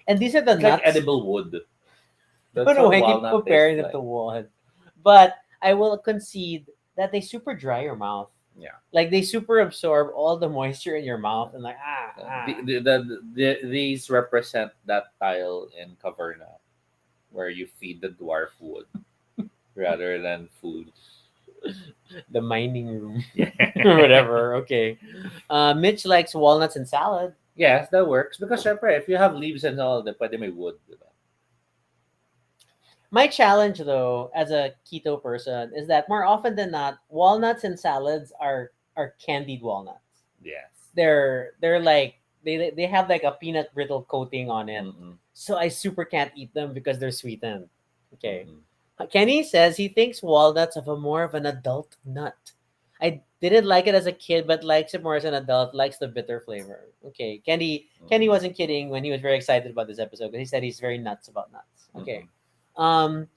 And these are the It's like nuts. edible wood. I That's don't know what why I keep walnut is comparing them like. to walnut, but I will concede that they super dry your mouth. Yeah. Like they super absorb all the moisture in your mouth and like These represent that tile in Caverna where you feed the dwarf wood rather than food. the mining room Yeah. or whatever. Okay. Mitch likes walnuts and salad. Yes, that works because syempre, if you have leaves and all, then pwede may wood. Diba? My challenge though, as a keto person, is that more often than not, walnuts and salads are candied walnuts. Yes. They're like they have like a peanut brittle coating on it. Mm-mm. So I super can't eat them because they're sweetened. Okay. Mm-mm. Kenny says he thinks walnuts have a more of an adult nut. I didn't like it as a kid, but likes it more as an adult. Likes the bitter flavor. Okay, Kenny Mm-mm. wasn't kidding when he was very excited about this episode because he said he's very nuts about nuts. Okay, Mm-mm. um,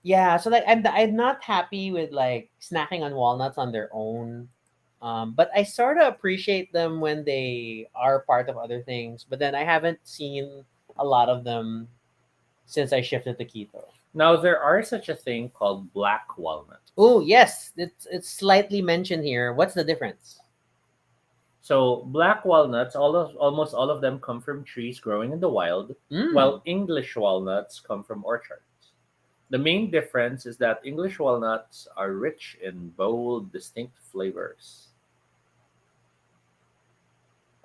yeah. So like I'm not happy with like snacking on walnuts on their own. But I sort of appreciate them when they are part of other things. But then I haven't seen a lot of them since I shifted to keto. Now there are such a thing called black walnut. Oh yes, it's slightly mentioned here. What's the difference? So black walnuts, almost all of them come from trees growing in the wild, Mm. while English walnuts come from orchards. The main difference is that English walnuts are rich in bold, distinct flavors.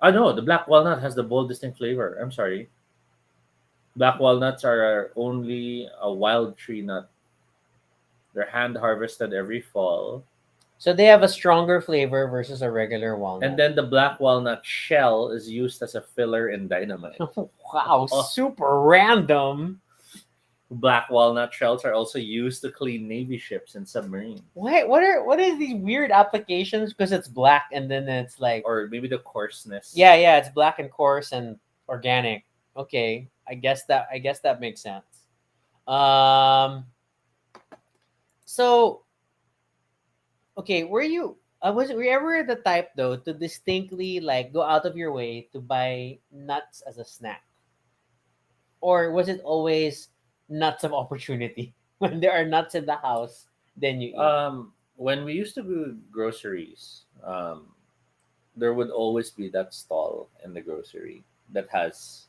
I know the black walnut has the bold, distinct flavor. I'm sorry. Black walnuts are only a wild tree nut. They're hand harvested every fall. So they have a stronger flavor versus a regular And walnut. then the black walnut shell is used as a filler in dynamite. Wow, Oh, super random. black walnut shells are also used to clean Navy ships and submarines. What are these weird applications? Because it's black and then it's like Or maybe the coarseness. yeah, it's black and coarse and organic. Okay, I guess that makes sense. Um, so okay, were you ever the type though to distinctly like go out of your way to buy nuts as a snack? Or was it always nuts of opportunity? When there are nuts in the house, then you eat. When we used to do groceries, there would always be that stall in the grocery that has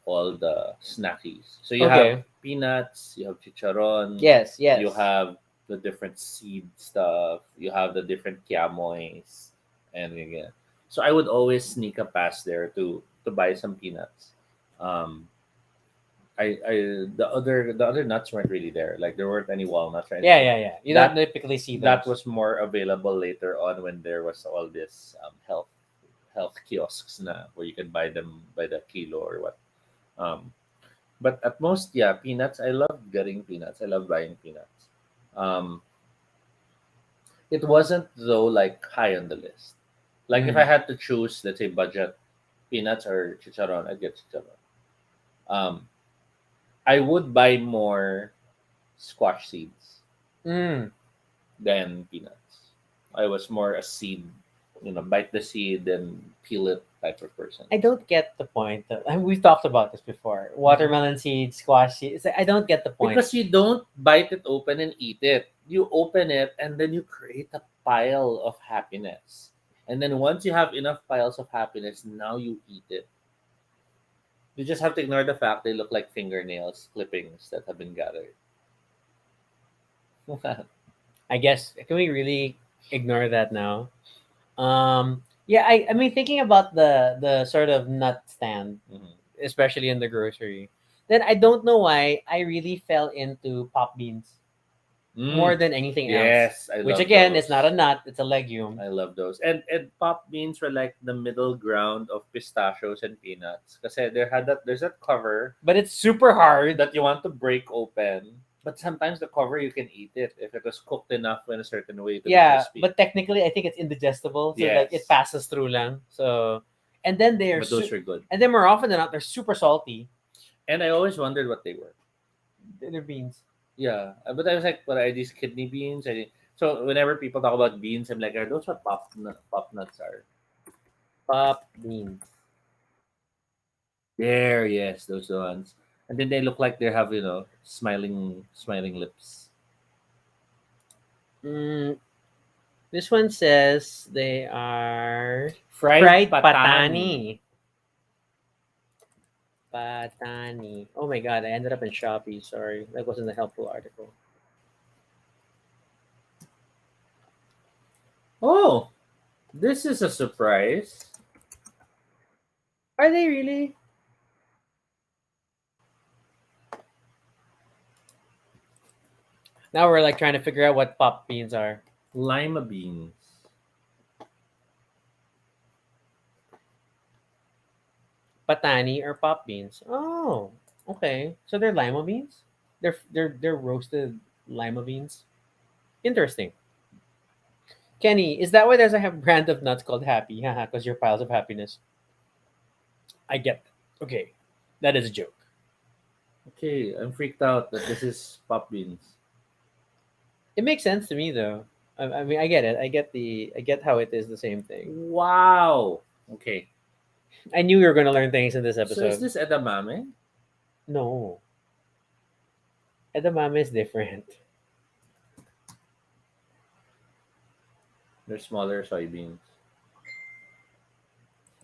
all the snackies. So you have Okay. peanuts, you have chicharon, Yes, you yes. have the different seed stuff, you have the different kiamoys, and again. So I would always sneak a past there to buy some peanuts. Um, I the other nuts weren't really there. Like there weren't any walnuts or Yeah, anything. yeah, yeah. You don't That typically see that those. was more available later on when there was all this health kiosks na where you can buy them by the kilo or what. Um, but at most, yeah, peanuts. I love getting peanuts. I love buying peanuts. Um, it wasn't though like high on the list. Like if I Mm. had to choose, let's say budget peanuts or chicharon, I'd get chicharon. Um, I would buy more squash seeds Mm. than peanuts. I was more a seed, bite the seed and peel it type of person. I don't get the point. And we've talked about this before. Mhm. Watermelon seeds, squash seeds. I don't get the point. Because you don't bite it open and eat it. You open it and then you create a pile of happiness. And then once you have enough piles of happiness, now you eat it. You just have to ignore the fact they look like fingernails, clippings that have been gathered. I guess can we really ignore that now? Yeah, I mean thinking about the sort of nut stand, Mhm. especially in the grocery, then I don't know why I really fell into pop beans more Mm, than anything else. yes, I Which love again is not a those. nut, it's a legume. I love those. And pop beans were like the middle ground of pistachios and peanuts. Kasi there's that cover But it's super hard. that you want to break open. But sometimes the cover you can eat it if it was cooked enough in a certain way to be Yeah, crispy. but technically I think it's indigestible. So like it Yes. passes through lang. So and then But those are good. and then more often than not they're super salty. And I always wondered what they were. They're beans. Yeah. But I was like, what are these kidney beans? So whenever people talk about beans, I'm like, are those what pop nuts are? Pop beans. There, yes, those ones. And then they look like they have, smiling lips. Mm, this one says they are Fried fried patani. patani. Patani. Oh my god, I ended up in Shopee. Sorry, that wasn't a helpful article. Oh, this is a surprise. Are they really? Now we're like trying to figure out what pop beans are. Lima beans. Patani or pop beans. Oh, okay. So they're lima beans. They're roasted lima beans. Interesting. Kenny, is that why there's a brand of nuts called Happy? Haha, because you're piles of happiness. I get that. Okay, that is a joke. Okay, I'm freaked out that this is pop beans. It makes sense to me though. I mean, I get it. I get how it is the same thing. Wow. Okay. I knew we were going to learn things in this So is episode. this edamame? No, edamame is different. They're smaller soybeans.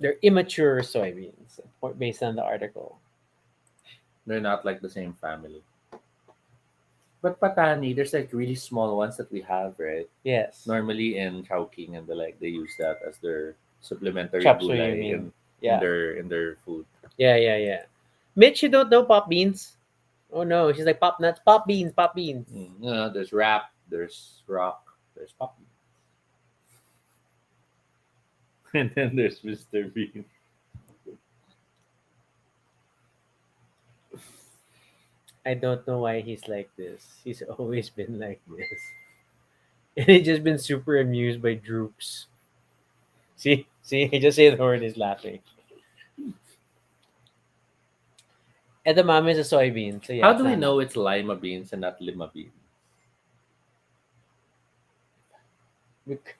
They're immature soybeans, based on the article. They're not like the same family. But patani, there's like really small ones that we have, right? Yes. Normally in Chowking and the like, they use that as their supplementary Chop suey, you gulay mean? in Yeah. their food. Yeah. Mitch, you don't know pop beans? Oh no, she's like pop nuts, pop beans, pop beans. There's wrap, there's rock, there's pop, and then there's Mr. Bean. I don't know why he's like this. He's always been like this. And he's just been super amused by droops. See, I just say the word, he's laughing. Edamame is a soybean. So yeah, How it's do we not know nut. it's lima beans and not lima beans? Bec-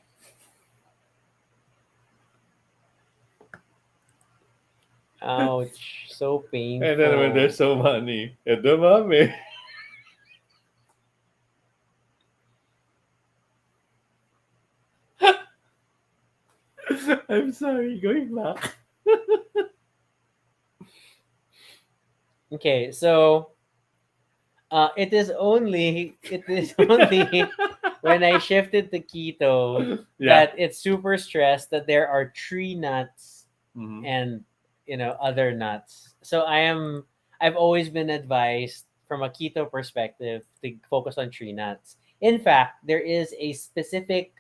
Ouch, so painful. And then when there's so many, edamame. I'm sorry, going back. Okay, so it is only when I shifted to keto Yeah. that it's super stressed that there are tree nuts Mhm. and other nuts. So I've always been advised from a keto perspective to focus on tree nuts. In fact, there is a specific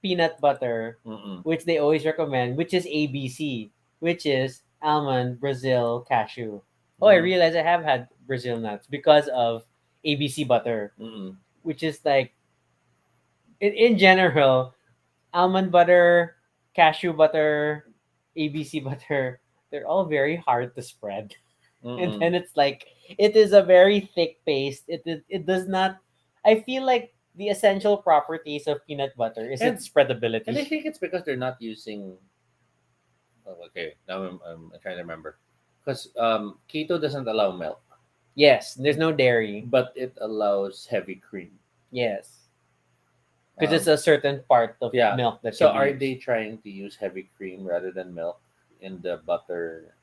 peanut butter Mm-mm. which they always recommend, which is ABC, which is almond, Brazil, cashew. Oh, I Mhm. realize I have had Brazil nuts because of ABC butter, Mm-mm. which is like in general, almond butter, cashew butter, ABC butter, they're all very hard to spread. And Mm-mm. then it's like it is a very thick paste. It does not. I feel like the essential properties of peanut butter is And its and I spreadability. think it's because they're not using. Oh, okay, now I'm trying to remember, because keto doesn't allow milk, Yes, there's no dairy. but it allows heavy cream. Yes, because it's Um, a certain part of yeah. milk that So can be are used. they trying to use heavy cream rather than milk in the butter?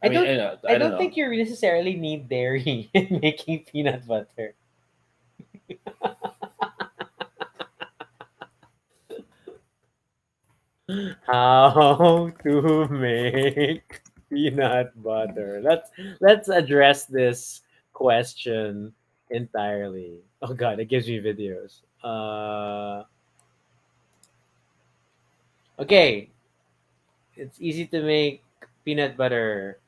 I I mean, don't. I I don't don't know. think you necessarily need dairy in making peanut butter. How to make peanut butter? Let's address this question entirely. Oh god, it gives me videos. Okay, it's easy to make peanut butter.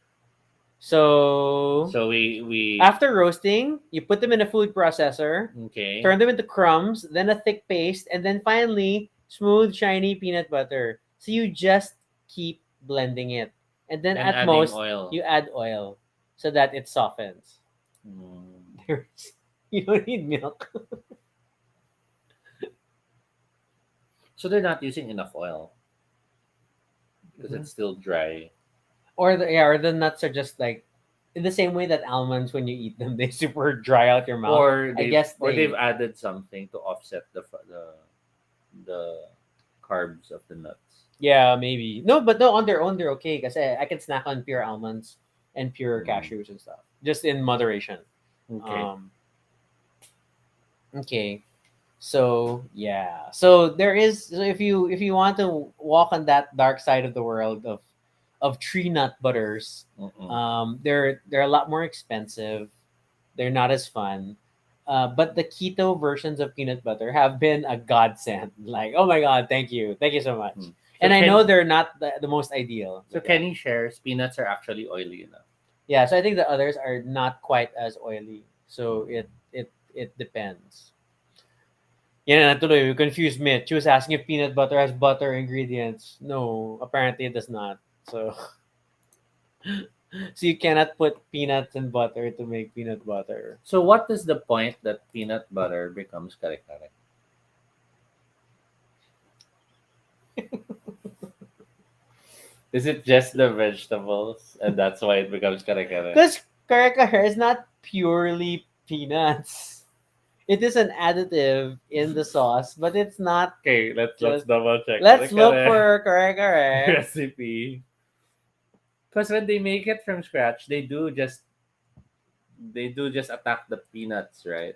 So So we after roasting, you put them in a food processor, okay, turn them into crumbs, then a thick paste, and then finally smooth, shiny peanut butter. So you just keep blending it. And then and at adding most, oil. you add oil so that it softens. Mm. You don't need milk. So they're not using enough oil because Mhm. it's still dry. or the nuts are just like in the same way that almonds, when you eat them, they super dry out your mouth. Or I guess they've they, added something to offset the carbs of the nuts. yeah, maybe. No, but no, on their own they're okay because I can snack on pure almonds and pure Mm. cashews and stuff, just in moderation. Okay. Um, okay. So yeah, so there is. So if you want to walk on that dark side of the world of tree nut butters, Mm-mm. they're a lot more expensive. They're not as fun. But the keto versions of peanut butter have been a godsend. Like, oh my god, thank you so much. Mm. So And I know can they're not the most ideal. so But yeah. Kenny shares peanuts are actually oily enough. Yeah, so I think the others are not quite as oily. So Mm. it depends. Yeah, natuloy, we confused Mitch. She was asking if peanut butter has butter ingredients. No, apparently it does not. So so you cannot put peanuts and butter to make peanut butter. So what is the point that peanut butter becomes kare-kare? Is it just the vegetables and that's why it becomes kare-kare? Because kare is not purely peanuts. It is an additive in the sauce, but it's not Okay, let's just. double check. Let's look Kare-kare for kare. recipe. Because when they make it from scratch, they do just attack the peanuts, right?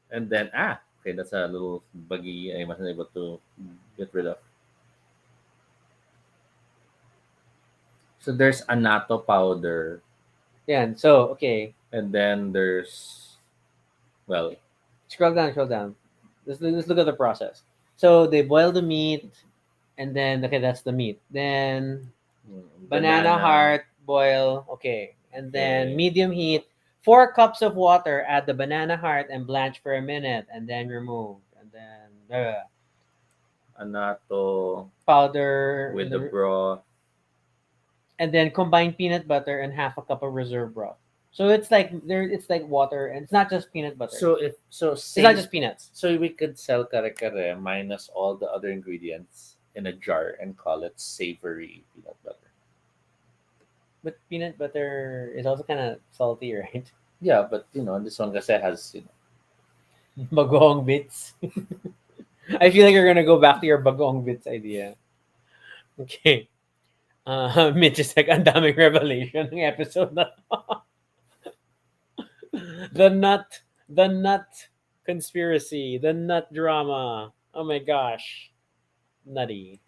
And then okay, that's a little buggy. I wasn't able to get rid of. So there's annatto powder, Yeah, so okay. and then there's well, Scroll down. Let's look at the process. So they boil the meat, and then okay, that's the meat. Then banana banana. heart boil, okay, and then Okay, medium heat. 4 cups of water. Add the banana heart and blanch for a minute, and then remove. And then annatto powder in with the the, broth. and then combine peanut butter and half a cup of reserve broth. So it's like there, it's like water, and it's not just peanut butter. So if so, It's not say just peanuts. so we could sell kare kare minus all the other ingredients in a jar and call it savory peanut butter. But peanut butter is also kind of salty, right? Yeah, but this one kasi has Bagoong bits. I feel like you're gonna go back to your bagoong bits idea. Okay. Mitch is like, ang daming revelation ng episode na to." The nut conspiracy, the nut drama. Oh my gosh. Nutty.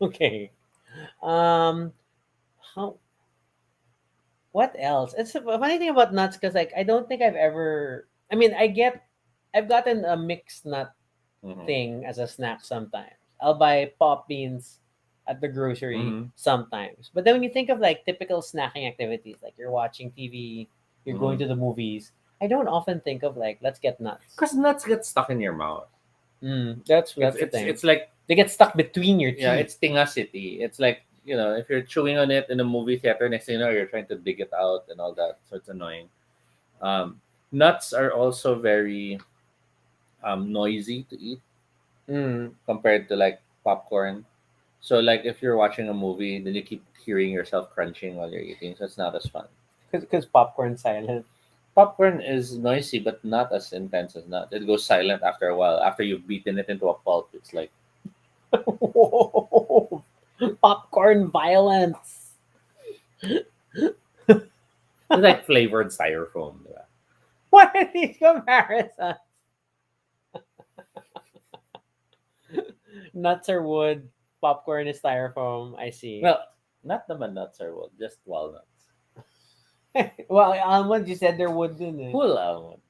Okay. Um, how, what else? It's a funny thing about nuts because like I don't think I've ever. I mean, I've gotten a mixed nut mhm, thing as a snack sometimes. I'll buy pop beans at the grocery mhm, sometimes. But then when you think of like typical snacking activities, like you're watching TV, you're going mhm. to the movies, I don't often think of like let's get nuts. Because nuts get stuck in your mouth. That's the thing. It's like They get stuck between your yeah, teeth. it's tingacity. It's like if you're chewing on it in a movie theater, next thing you know you're trying to dig it out and all that, so it's annoying. Nuts are also very noisy to eat Mm, compared to like popcorn. So like if you're watching a movie, then you keep hearing yourself crunching while you're eating, so it's not as fun. because popcorn's silent. Popcorn is noisy, but not as intense as nut. It goes silent after a while. After you've beaten it into a pulp, it's like Popcorn violence. it's like flavored styrofoam. Diba? What are these comparisons? Nuts are wood, popcorn is styrofoam. I see. Well, not naman nuts or wood, just walnuts. Well, almonds, you said they're wood din eh. Full almonds,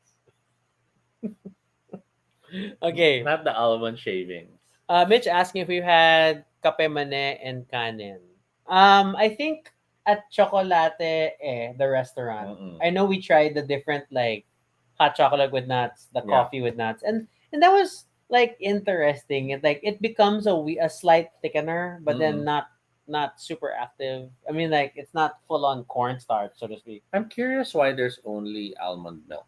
Okay. not the almond shavings. Mitch asking if we've had kape mane and kanin. I think at Chocolate the restaurant. Mm-mm. I know we tried the different like hot chocolate with nuts, the Yeah. coffee with nuts, and that was like interesting. It like it becomes a slight thickener, but then Mm-mm. not super active. I mean, like it's not full on cornstarch, so to speak. I'm curious why there's only almond milk.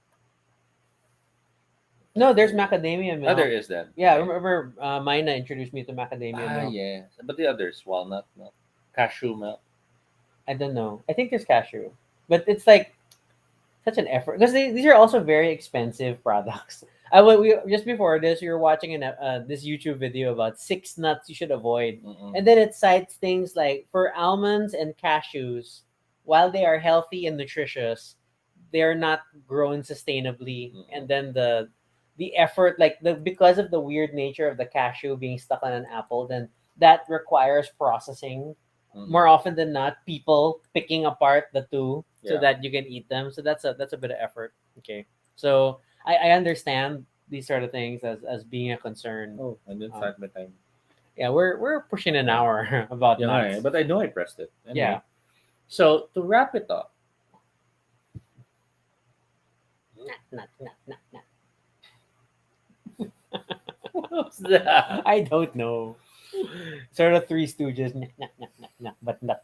No, there's macadamia Oh, there milk. is then. Yeah, Okay. remember Mina introduced me to macadamia milk. Yeah, but the others, walnut milk, cashew milk. I don't know. I think there's cashew, but it's like such an effort because these are also very expensive products. We just before this we were watching this YouTube video about 6 nuts you should avoid, Mm-mm. and then it cites things like for almonds and cashews, while they are healthy and nutritious, they are not grown sustainably, Mm-mm. and then the effort like the because of the weird nature of the cashew being stuck on an apple, then that requires processing more Mm-mm. often than not, people picking apart the two so Yeah. that you can eat them. So that's a bit of effort. Okay, so I understand these sort of things as being a concern. Oh, and then Um, start my time. yeah, we're pushing an Yeah. hour about Yeah, nuts. but I know I pressed it. Yeah, Anyway, so to wrap it up, nut. what's that? I don't know. Sort of Three Stooges, but not.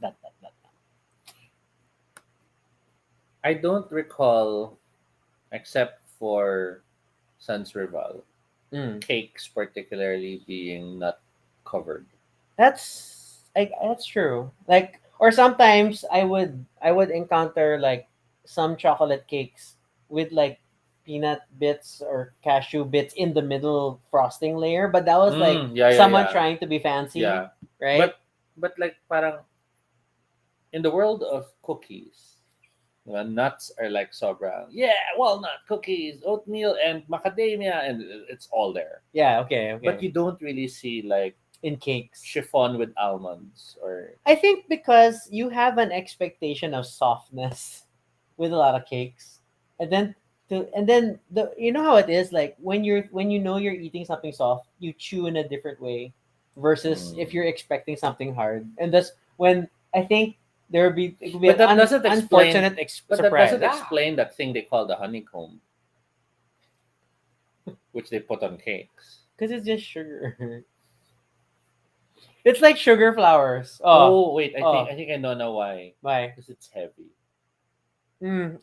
I don't recall, except for Sans Rival, Mm. cakes particularly being nut covered. That's true. Like or sometimes I would encounter like some chocolate cakes with like peanut bits or cashew bits in the middle frosting layer, but that was like Yeah, yeah, someone yeah, trying to be fancy, yeah. right? But like parang in the world of cookies, nuts are like sobrang. Yeah, walnut cookies, oatmeal, and macadamia, and it's all there. Yeah, okay, But okay. you don't really see like In cakes. chiffon with almonds or I think because you have an expectation of softness with a lot of cakes, and then you know how it is like when you know you're eating something soft, you chew in a different way, versus if Mm. you're expecting something hard, and that's when I think it would be But an that doesn't explain. unfortunate But that surprise. doesn't explain that thing they call the honeycomb, which they put on cakes. Because it's just sugar. It's like sugar flowers. Oh wait, Oh, I think I know now why. why? Because it's heavy,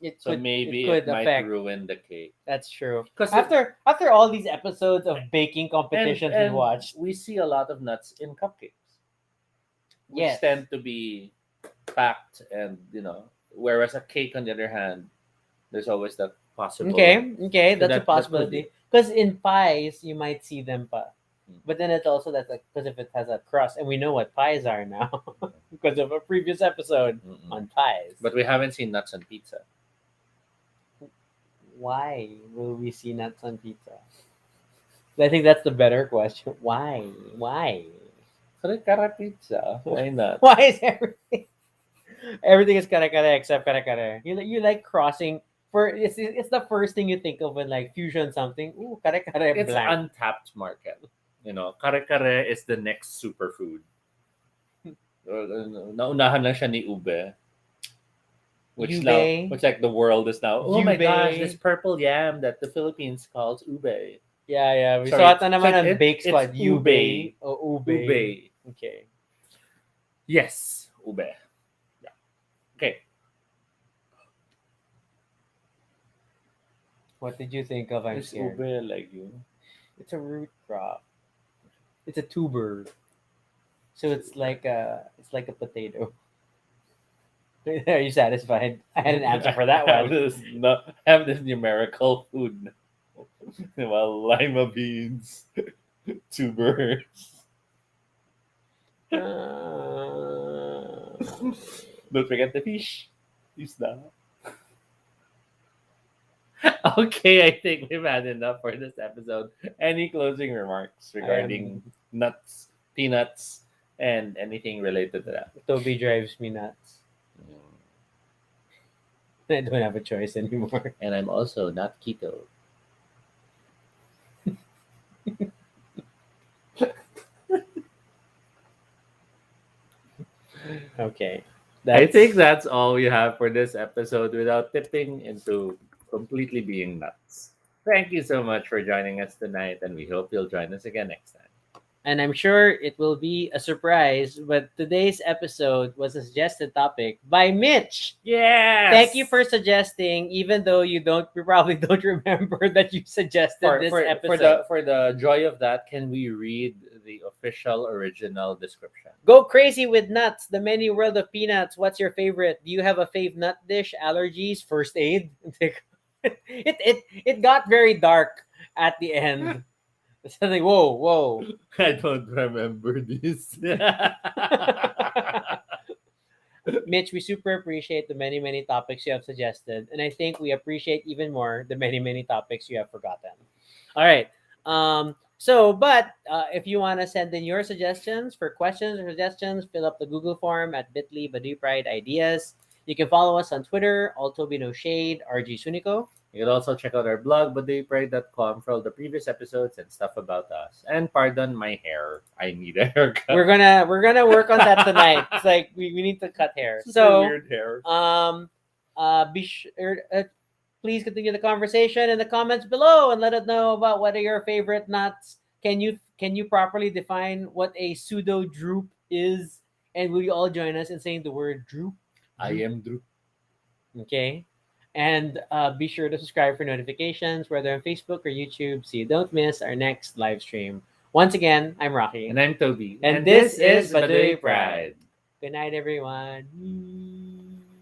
It so it maybe could it might affect. ruin the cake. That's true. Because After all these episodes of baking and competitions we and watched, we see a lot of nuts in cupcakes, which yes. tend to be packed, and whereas a cake on the other hand, there's always that possible. Okay, So that's a that could be. possibility. Because in pies, you might see them pa. Mm. But then it's also that's like because if it has a crust, and we know what pies are now because of a previous episode Mm-mm. on pies. But we haven't seen nuts on pizza. Why will we see nuts on pizza? I think that's the better question. Why? Why? Kare pizza. Why not? Why is everything is kare kare except kare kare? You like crossing for it's the first thing you think of when like fusion something. Ooh, kare kare It's blank. untapped market. Kare is the next superfood. Naunahan lang siya ni ube. Ube, Which like the world is now, oh my gosh, this ube. purple yam that the Philippines calls ube. Yeah. We Sorry, saw it na naman on Bake it's Squad. ube. Ube or ube. Ube. Okay. Yes, ube. Yeah. Okay. What did you think of? I'm Is scared. ube a legume? It's a root crop. It's a tuber. So it's like a potato. Are you satisfied? I had an answer for that have one. this have this numerical food. Well, lima beans, tubers. Don't forget the fish. Isda. Okay, I think we've had enough for this episode. Any closing remarks regarding nuts, peanuts, and anything related to that? Toby drives me nuts. Mm. I don't have a choice anymore. And I'm also not keto. Okay. I think that's all we have for this episode without tipping into completely being nuts. Thank you so much for joining us tonight, and we hope you'll join us again next time. and I'm sure it will be a surprise, but today's episode was a suggested topic by Mitch. Yes! Thank you for suggesting, even though you probably don't remember that you suggested this episode. For the joy of that, can we read the official original description? Go crazy with nuts. The many world of peanuts. What's your favorite? Do you have a fave nut dish? Allergies? First aid? It got very dark at the end. It's like whoa, whoa. I don't remember this. Mitch, we super appreciate the many topics you have suggested, and I think we appreciate even more the many topics you have forgotten. All right. If you want to send in your suggestions for questions or suggestions, fill up the Google form at bit.ly Baduy Pride Ideas. You can follow us on Twitter, Altobi No Shade, RG Suniko. You can also check out our blog, baduypride.com, for all the previous episodes and stuff about us. And pardon my hair. I need a haircut. We're gonna work on that tonight. It's like we need to cut hair. Super So weird hair. be sure please continue the conversation in the comments below and let us know about what are your favorite nuts. Can you properly define what a pseudo droop is? And will you all join us in saying the word droop? I am Drew. Okay. And be sure to subscribe for notifications, whether on Facebook or YouTube, so you don't miss our next live stream. Once again, I'm Rocky. And I'm Toby. And this is Baduy Baduy Pride. Good night, everyone.